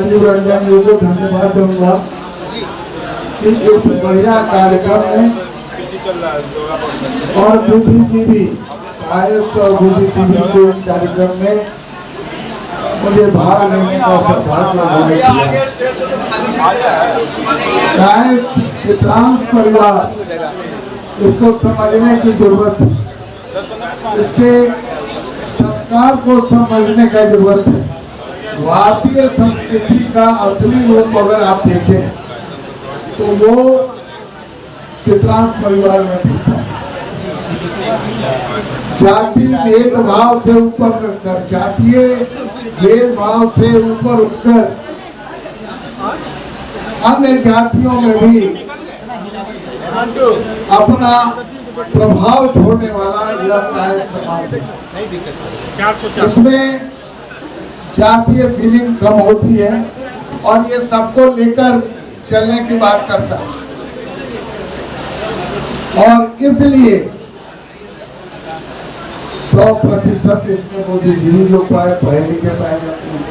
राजीव रंजन जी को धन्यवाद दूंगा कि इस बढ़िया कार्यक्रम में और बुद्धिजीवी कायस्थ और बुद्धिजीवी को इस कार्यक्रम में मुझे भाग लेने का सौभाग्य दिया। कायस्थ चित्रांश परिवार इसको समझने की जरूरत है, इसके संस्कार को समझने का जरूरत है। भारतीय संस्कृति का असली रूप अगर आप देखें तो वो चित्रांश परिवार में दिखता है। जाति भेदभाव से ऊपर उठकर, जातीय भेदभाव से ऊपर उठकर अन्य जातियों में भी अपना प्रभाव छोड़ने वाला यह कायस्थ समाज है। इसमें जातीय फीलिंग कम होती है और ये सबको लेकर चलने की बात करता है और इसलिए 100% इसमें बुद्धिजीवी लोग पढ़े लिखे पाए जाते हैं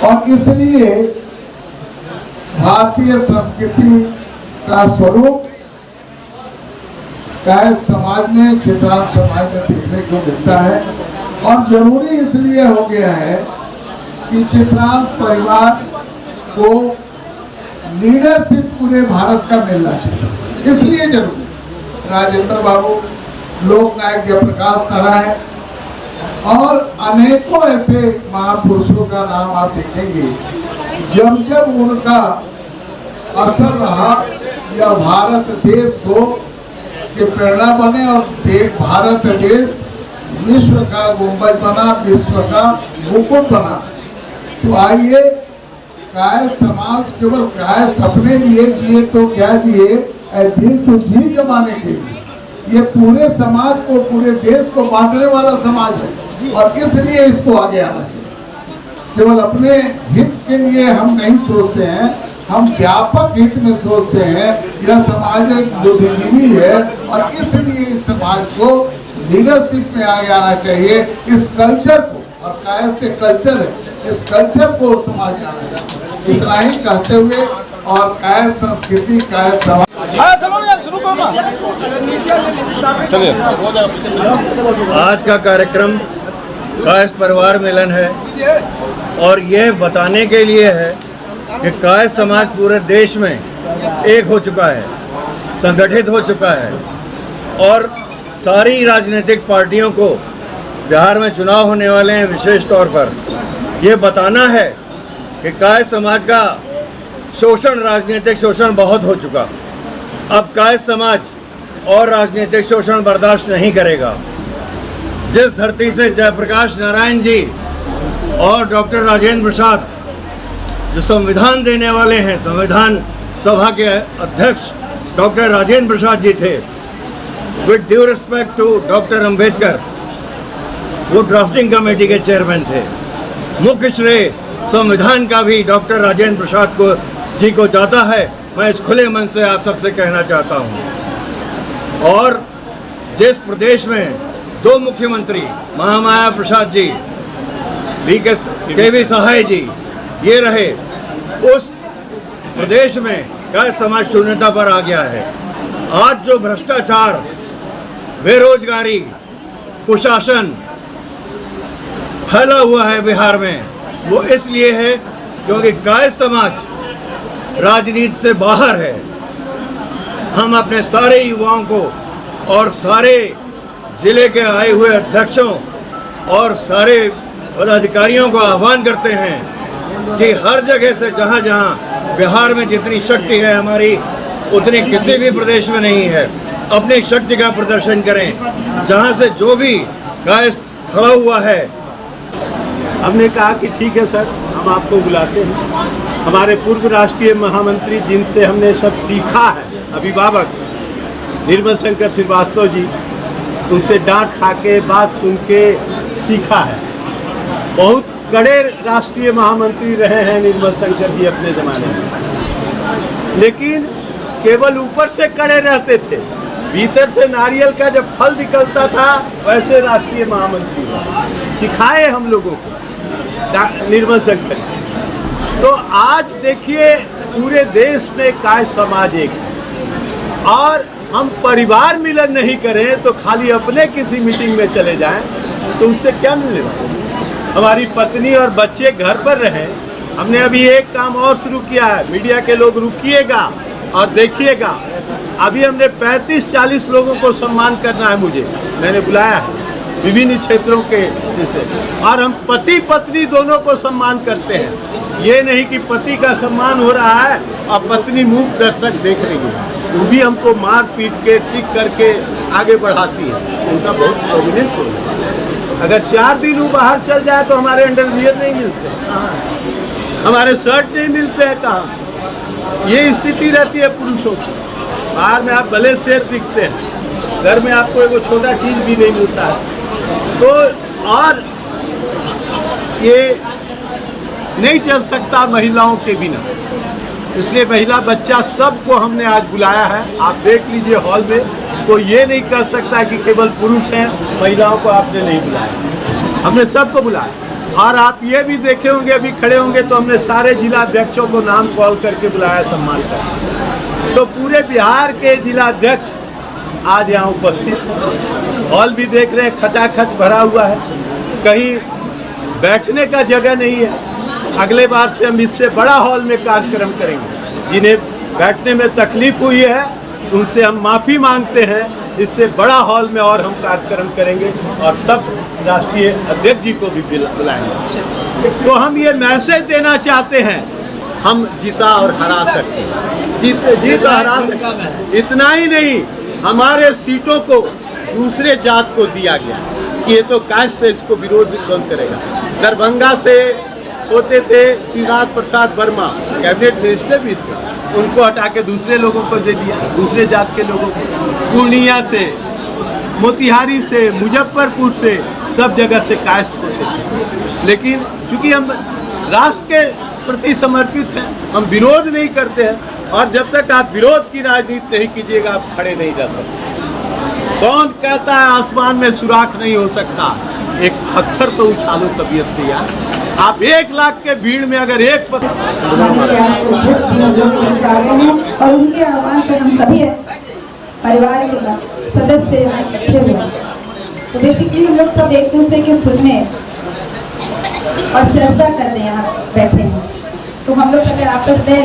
और इसलिए भारतीय संस्कृति का स्वरूप कायस्थ समाज में, चित्रांश समाज में देखने को मिलता है। और जरूरी इसलिए हो गया है कि चित्रांश परिवार को लीडरशिप पूरे भारत का मिलना चाहिए, इसलिए जरूरी। राजेंद्र बाबू, लोकनायक जयप्रकाश नारायण और अनेकों ऐसे महापुरुषों का नाम आप देखेंगे, जब जब उनका असर रहा या भारत देश को के प्रेरणा बने और भारत देश विश्व का गुंबद बना, विश्व का मुकुट बना। तो आइए, कायस्थ समाज केवल कायस्थ अपने लिए जिए तो क्या जिए, दिल तो जी जमाने के लिए। ये पूरे समाज को, पूरे देश को बांधने वाला समाज है और इसलिए इसको आगे आना चाहिए। केवल अपने हित के लिए हम नहीं सोचते हैं, हम व्यापक हित में सोचते हैं। यह समाज बुद्धिजीवी है और इसलिए इस समाज को लीडरशिप में आगे आना चाहिए। इस कल्चर को, और कायस्थ कल्चर है, इस कल्चर को समाज में आना चाहिए। इतना ही कहते हुए और कायस्थ संस्कृति, कायस्थ समाज। आज का कार्यक्रम कायस्थ परिवार मिलन है और यह बताने के लिए है कि कायस्थ समाज पूरे देश में एक हो चुका है, संगठित हो चुका है और सारी राजनीतिक पार्टियों को बिहार में चुनाव होने वाले हैं, विशेष तौर पर ये बताना है कि कायस्थ समाज का शोषण, राजनीतिक शोषण बहुत हो चुका। अब कायस्थ समाज और राजनीतिक शोषण बर्दाश्त नहीं करेगा। जिस धरती से जयप्रकाश नारायण जी और डॉक्टर राजेंद्र प्रसाद जो संविधान देने वाले हैं, संविधान सभा के अध्यक्ष डॉक्टर राजेंद्र प्रसाद जी थे, with due respect to doctor Ambedkar, वो ड्राफ्टिंग कमेटी के चेयरमैन थे। मुख्य श्रेय संविधान का भी डॉक्टर राजेंद्र प्रसाद जी को जाता है। मैं इस खुले मन से आप सबसे कहना चाहता हूँ। और जिस प्रदेश में 2 मुख्यमंत्री महामाया प्रसाद जी, के.वी. सहाय जी ये रहे, उस प्रदेश में कायस्थ समाज शून्यता पर आ गया है। आज जो भ्रष्टाचार, बेरोजगारी, कुशासन फैला हुआ है बिहार में, वो इसलिए है क्योंकि कायस्थ समाज राजनीति से बाहर है। हम अपने सारे युवाओं को और सारे जिले के आए हुए अध्यक्षों और सारे पदाधिकारियों को आह्वान करते हैं कि हर जगह से, जहाँ जहाँ बिहार में जितनी शक्ति है हमारी, उतनी किसी भी प्रदेश में नहीं है। अपनी शक्ति का प्रदर्शन करें। जहाँ से जो भी कायस्थ खड़ा हुआ है, हमने कहा कि ठीक है सर, हम आपको बुलाते हैं। हमारे पूर्व राष्ट्रीय महामंत्री जिनसे हमने सब सीखा है, अभिभावक निर्मल शंकर श्रीवास्तव जी, उनसे डांट खा के, बात सुन के सीखा है। बहुत कड़े राष्ट्रीय महामंत्री रहे हैं निर्मल शंकर जी अपने ज़माने में, लेकिन केवल ऊपर से कड़े रहते थे, भीतर से नारियल का जब फल निकलता था वैसे राष्ट्रीय महामंत्री सिखाए हम लोगों को निर्मल शंकर। तो आज देखिए पूरे देश में काय समाज एक है, और हम परिवार मिलन नहीं करें तो खाली अपने किसी मीटिंग में चले जाएं तो उससे क्या मिलने वाला। हमारी पत्नी और बच्चे घर पर रहें। हमने अभी एक काम और शुरू किया है, मीडिया के लोग रुकिएगा और देखिएगा। अभी हमने 35-40 लोगों को सम्मान करना है, मैंने बुलाया है विभिन्न क्षेत्रों के जैसे, और हम पति पत्नी दोनों को सम्मान करते हैं। ये नहीं कि पति का सम्मान हो रहा है और पत्नी मूक दर्शक देख रही है, वो भी हमको मार पीट के ठीक करके आगे बढ़ाती है। उनका बहुत प्रोमिनेंट रोल है। अगर 4 दिन वो बाहर चल जाए तो हमारे अंडरवियर नहीं मिलते, हमारे शर्ट नहीं मिलते हैं कहाँ। ये स्थिति रहती है पुरुषों की। बाहर में आप भले शेर दिखते हैं, घर में आपको एक छोटा चीज भी नहीं मिलता है। तो और ये नहीं चल सकता महिलाओं के बिना, इसलिए महिला बच्चा सबको हमने आज बुलाया है। आप देख लीजिए हॉल में, कोई ये नहीं कर सकता कि केवल पुरुष हैं, महिलाओं को आपने नहीं बुलाया, हमने सबको बुलाया। और आप ये भी देखे होंगे, अभी खड़े होंगे तो हमने सारे जिला अध्यक्षों को नाम कॉल करके बुलाया, सम्मान कर। तो पूरे बिहार के जिला अध्यक्ष आज यहाँ उपस्थित। हॉल भी देख रहे हैं खचाखच भरा हुआ है, कहीं बैठने का जगह नहीं है। अगले बार से हम इससे बड़ा हॉल में कार्यक्रम करेंगे। जिन्हें बैठने में तकलीफ हुई है उनसे हम माफ़ी मांगते हैं। इससे बड़ा हॉल में और हम कार्यक्रम करेंगे और तब राष्ट्रीय अध्यक्ष जी को भी बुलाएंगे। तो हम ये मैसेज देना चाहते हैं, हम जीता और हरा सकते हैं, जीत और हरा सकते हैं। इतना ही नहीं, हमारे सीटों को दूसरे जात को दिया गया कि ये तो कास्ट है, इसको विरोध कौन करेगा। दरभंगा से होते थे श्रीनाथ प्रसाद वर्मा, कैबिनेट मिनिस्टर भी थे, उनको हटा के दूसरे लोगों को दे दिया, दूसरे जात के लोगों को। पूर्णिया से, मोतिहारी से, मुजफ्फरपुर से, सब जगह से कास्ट होते थे। लेकिन चूंकि हम राष्ट्र के प्रति समर्पित हैं, हम विरोध नहीं करते हैं, और जब तक आप विरोध की राजनीति नहीं कीजिएगा आप खड़े नहीं रह सकते। कौन कहता है आसमान में सुराख नहीं हो सकता? एक पत्थर तो उछालो तबीयत से यार। आप 1 लाख के भीड़ में अगर एक और उनके आह्वान पर हम सभी परिवार के सदस्य इकट्ठे हुए। तो बेसिकली हम लोग सब एक दूसरे के सुनने और चर्चा करने यहाँ बैठे हैं। तो हम लोग अगर आपस में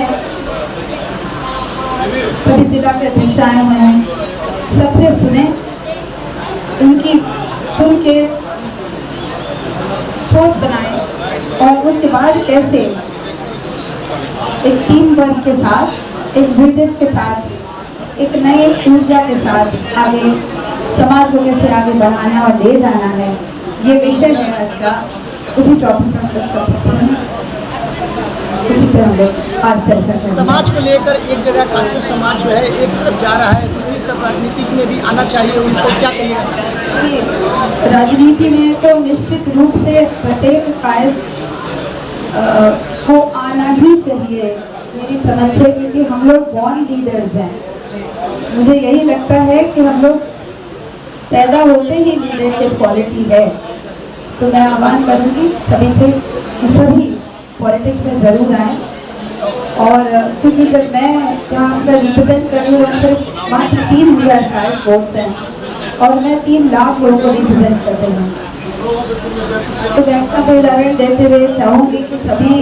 सभी जिला के अध्यक्ष आए हुए हैं, सबसे सुने, उनकी सुन के सोच बनाए और उसके बाद कैसे एक टीम वर्क के साथ, एक विजन के साथ, एक नए ऊर्जा के साथ आगे समाज को कैसे आगे बढ़ाना और ले जाना है, ये विषय है आज का। उसी टॉपिक पर हम लोग सब उसी पर हम लोग आज चर्चा करेंगे। समाज को लेकर एक जगह काशी समाज जो है एक तरफ जा रहा है, दूसरी तरफ राजनीति में भी आना चाहिए, उनको क्या कहिएगा? राजनीति में तो निश्चित रूप से प्रत्येक कायस्थ को आना ही चाहिए मेरी समझ से, क्योंकि हम लोग बॉर्न लीडर्स हैं। मुझे यही लगता है कि हम लोग पैदा होते ही लीडरशिप क्वालिटी है। तो मैं आह्वान करूँगी सभी से कि सभी पॉलिटिक्स में ज़रूर आएँ। और क्योंकि जब मैं यहाँ पर रिप्रेजेंट कर रही हूँ, सिर्फ मात्र 3000 कायस्थ वोट्स हैं और मैं 3 लाख लोगों को रिप्रेजेंट कर रही हूँ। तो मैं अपना उदाहरण देते हुए चाहूँगी कि सभी